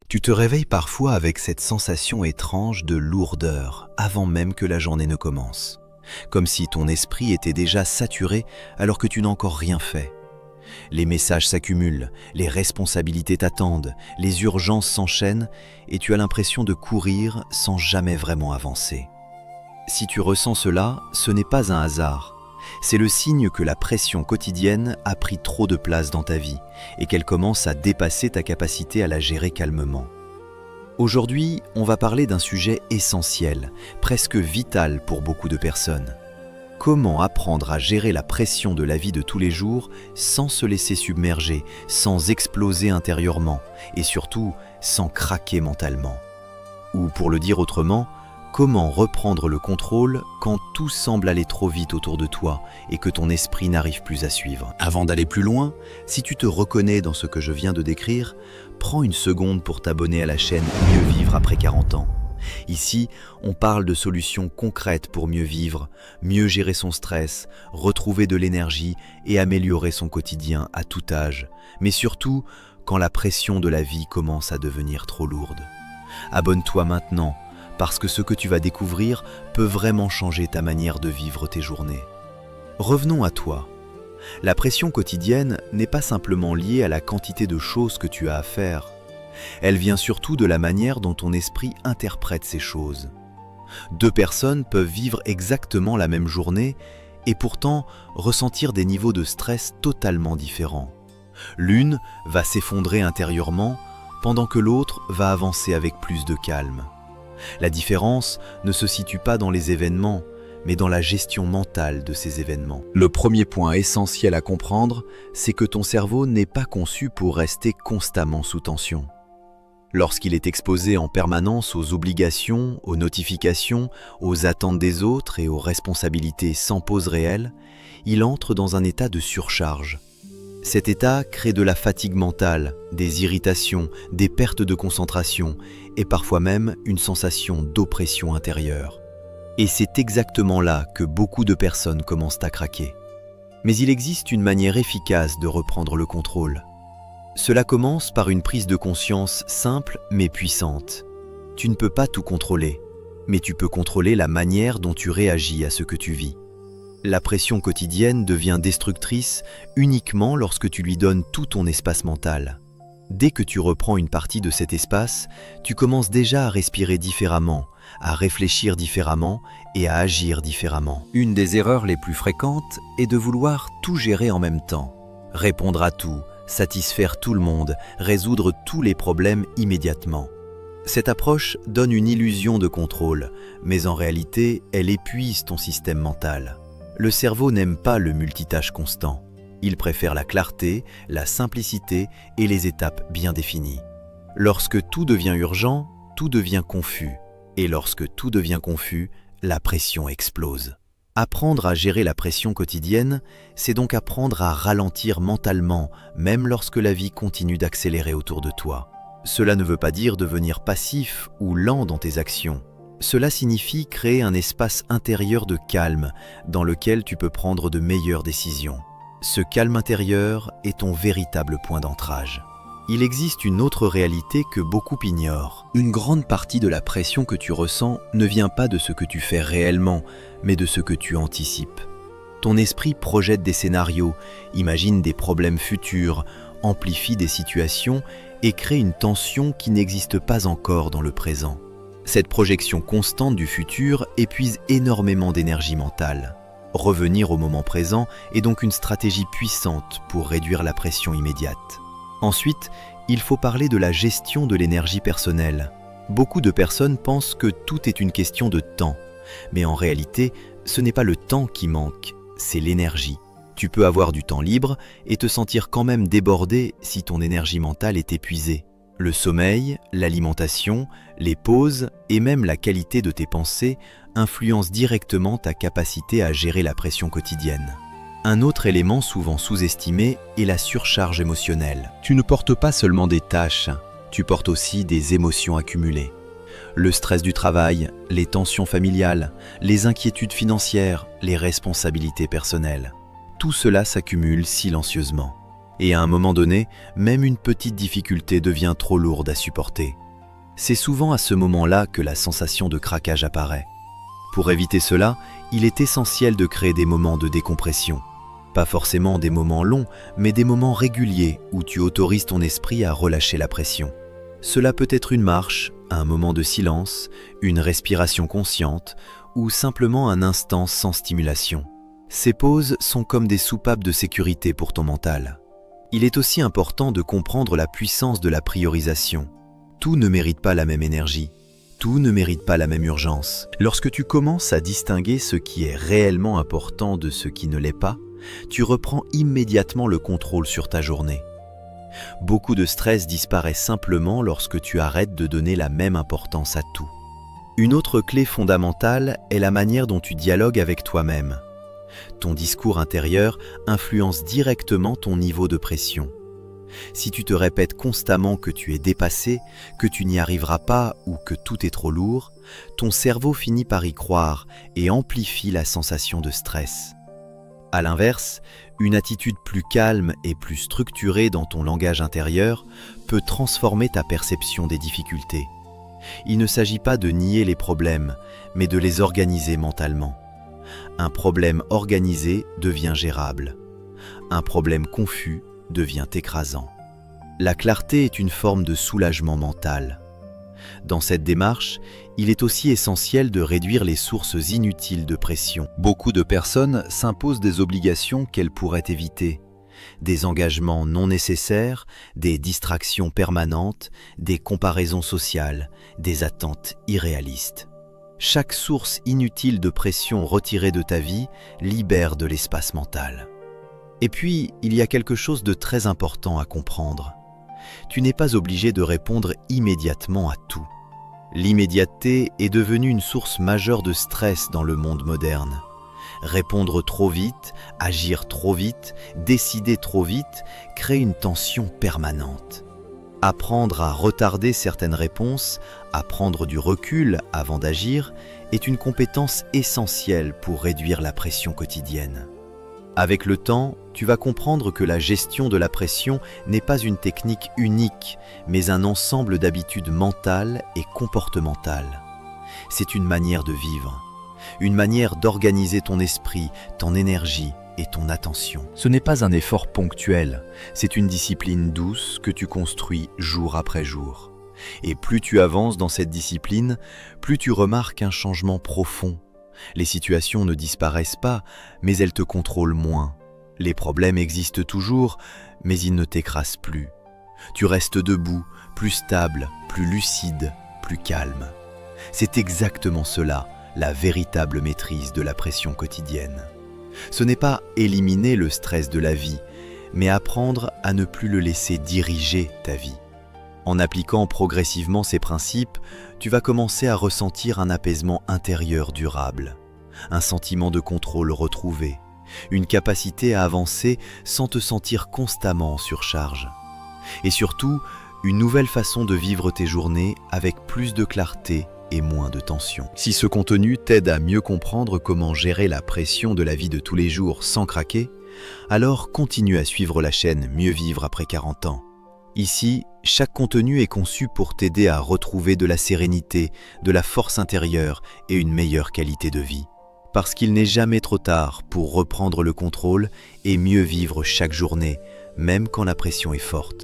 Tu te réveilles parfois avec cette sensation étrange de lourdeur avant même que la journée ne commence, comme si ton esprit était déjà saturé alors que tu n'as encore rien fait. Les messages s'accumulent, les responsabilités t'attendent, les urgences s'enchaînent et tu as l'impression de courir sans jamais vraiment avancer. Si tu ressens cela, ce n'est pas un hasard. C'est le signe que la pression quotidienne a pris trop de place dans ta vie et qu'elle commence à dépasser ta capacité à la gérer calmement. Aujourd'hui, on va parler d'un sujet essentiel, presque vital pour beaucoup de personnes. Comment apprendre à gérer la pression de la vie de tous les jours sans se laisser submerger, sans exploser intérieurement et surtout sans craquer mentalement? Ou pour le dire autrement, comment reprendre le contrôle quand tout semble aller trop vite autour de toi et que ton esprit n'arrive plus à suivre? Avant d'aller plus loin, si tu te reconnais dans ce que je viens de décrire, prends une seconde pour t'abonner à la chaîne Mieux vivre après 40 ans. Ici, on parle de solutions concrètes pour mieux vivre, mieux gérer son stress, retrouver de l'énergie et améliorer son quotidien à tout âge, mais surtout quand la pression de la vie commence à devenir trop lourde. Abonne-toi maintenant, parce que ce que tu vas découvrir peut vraiment changer ta manière de vivre tes journées. Revenons à toi. La pression quotidienne n'est pas simplement liée à la quantité de choses que tu as à faire. Elle vient surtout de la manière dont ton esprit interprète ces choses. Deux personnes peuvent vivre exactement la même journée et pourtant ressentir des niveaux de stress totalement différents. L'une va s'effondrer intérieurement, pendant que l'autre va avancer avec plus de calme. La différence ne se situe pas dans les événements, mais dans la gestion mentale de ces événements. Le premier point essentiel à comprendre, c'est que ton cerveau n'est pas conçu pour rester constamment sous tension. Lorsqu'il est exposé en permanence aux obligations, aux notifications, aux attentes des autres et aux responsabilités sans pause réelle, il entre dans un état de surcharge. Cet état crée de la fatigue mentale, des irritations, des pertes de concentration et parfois même une sensation d'oppression intérieure. Et c'est exactement là que beaucoup de personnes commencent à craquer. Mais il existe une manière efficace de reprendre le contrôle. Cela commence par une prise de conscience simple mais puissante. Tu ne peux pas tout contrôler, mais tu peux contrôler la manière dont tu réagis à ce que tu vis. La pression quotidienne devient destructrice uniquement lorsque tu lui donnes tout ton espace mental. Dès que tu reprends une partie de cet espace, tu commences déjà à respirer différemment, à réfléchir différemment et à agir différemment. Une des erreurs les plus fréquentes est de vouloir tout gérer en même temps. Répondre à tout, satisfaire tout le monde, résoudre tous les problèmes immédiatement. Cette approche donne une illusion de contrôle, mais en réalité, elle épuise ton système mental. Le cerveau n'aime pas le multitâche constant. Il préfère la clarté, la simplicité et les étapes bien définies. Lorsque tout devient urgent, tout devient confus. Et lorsque tout devient confus, la pression explose. Apprendre à gérer la pression quotidienne, c'est donc apprendre à ralentir mentalement, même lorsque la vie continue d'accélérer autour de toi. Cela ne veut pas dire devenir passif ou lent dans tes actions. Cela signifie créer un espace intérieur de calme dans lequel tu peux prendre de meilleures décisions. Ce calme intérieur est ton véritable point d'ancrage. Il existe une autre réalité que beaucoup ignorent. Une grande partie de la pression que tu ressens ne vient pas de ce que tu fais réellement, mais de ce que tu anticipes. Ton esprit projette des scénarios, imagine des problèmes futurs, amplifie des situations et crée une tension qui n'existe pas encore dans le présent. Cette projection constante du futur épuise énormément d'énergie mentale. Revenir au moment présent est donc une stratégie puissante pour réduire la pression immédiate. Ensuite, il faut parler de la gestion de l'énergie personnelle. Beaucoup de personnes pensent que tout est une question de temps, mais en réalité, ce n'est pas le temps qui manque, c'est l'énergie. Tu peux avoir du temps libre et te sentir quand même débordé si ton énergie mentale est épuisée. Le sommeil, l'alimentation, les pauses et même la qualité de tes pensées influencent directement ta capacité à gérer la pression quotidienne. Un autre élément souvent sous-estimé est la surcharge émotionnelle. Tu ne portes pas seulement des tâches, tu portes aussi des émotions accumulées. Le stress du travail, les tensions familiales, les inquiétudes financières, les responsabilités personnelles. Tout cela s'accumule silencieusement. Et à un moment donné, même une petite difficulté devient trop lourde à supporter. C'est souvent à ce moment-là que la sensation de craquage apparaît. Pour éviter cela, il est essentiel de créer des moments de décompression. Pas forcément des moments longs, mais des moments réguliers où tu autorises ton esprit à relâcher la pression. Cela peut être une marche, un moment de silence, une respiration consciente ou simplement un instant sans stimulation. Ces pauses sont comme des soupapes de sécurité pour ton mental. Il est aussi important de comprendre la puissance de la priorisation. Tout ne mérite pas la même énergie. Tout ne mérite pas la même urgence. Lorsque tu commences à distinguer ce qui est réellement important de ce qui ne l'est pas, tu reprends immédiatement le contrôle sur ta journée. Beaucoup de stress disparaît simplement lorsque tu arrêtes de donner la même importance à tout. Une autre clé fondamentale est la manière dont tu dialogues avec toi-même. Ton discours intérieur influence directement ton niveau de pression. Si tu te répètes constamment que tu es dépassé, que tu n'y arriveras pas ou que tout est trop lourd, ton cerveau finit par y croire et amplifie la sensation de stress. À l'inverse, une attitude plus calme et plus structurée dans ton langage intérieur peut transformer ta perception des difficultés. Il ne s'agit pas de nier les problèmes, mais de les organiser mentalement. Un problème organisé devient gérable. Un problème confus devient écrasant. La clarté est une forme de soulagement mental. Dans cette démarche, il est aussi essentiel de réduire les sources inutiles de pression. Beaucoup de personnes s'imposent des obligations qu'elles pourraient éviter, des engagements non nécessaires, des distractions permanentes, des comparaisons sociales, des attentes irréalistes. Chaque source inutile de pression retirée de ta vie libère de l'espace mental. Et puis, il y a quelque chose de très important à comprendre. Tu n'es pas obligé de répondre immédiatement à tout. L'immédiateté est devenue une source majeure de stress dans le monde moderne. Répondre trop vite, agir trop vite, décider trop vite crée une tension permanente. Apprendre à retarder certaines réponses, à prendre du recul avant d'agir, est une compétence essentielle pour réduire la pression quotidienne. Avec le temps, tu vas comprendre que la gestion de la pression n'est pas une technique unique, mais un ensemble d'habitudes mentales et comportementales. C'est une manière de vivre, une manière d'organiser ton esprit, ton énergie et ton attention. Ce n'est pas un effort ponctuel, c'est une discipline douce que tu construis jour après jour. Et plus tu avances dans cette discipline, plus tu remarques un changement profond. Les situations ne disparaissent pas, mais elles te contrôlent moins. Les problèmes existent toujours, mais ils ne t'écrasent plus. Tu restes debout, plus stable, plus lucide, plus calme. C'est exactement cela, la véritable maîtrise de la pression quotidienne. Ce n'est pas éliminer le stress de la vie, mais apprendre à ne plus le laisser diriger ta vie. En appliquant progressivement ces principes, tu vas commencer à ressentir un apaisement intérieur durable, un sentiment de contrôle retrouvé, une capacité à avancer sans te sentir constamment en surcharge. Et surtout, une nouvelle façon de vivre tes journées avec plus de clarté et moins de tension. Si ce contenu t'aide à mieux comprendre comment gérer la pression de la vie de tous les jours sans craquer, alors continue à suivre la chaîne Mieux vivre après 40 ans. Ici, chaque contenu est conçu pour t'aider à retrouver de la sérénité, de la force intérieure et une meilleure qualité de vie. Parce qu'il n'est jamais trop tard pour reprendre le contrôle et mieux vivre chaque journée, même quand la pression est forte.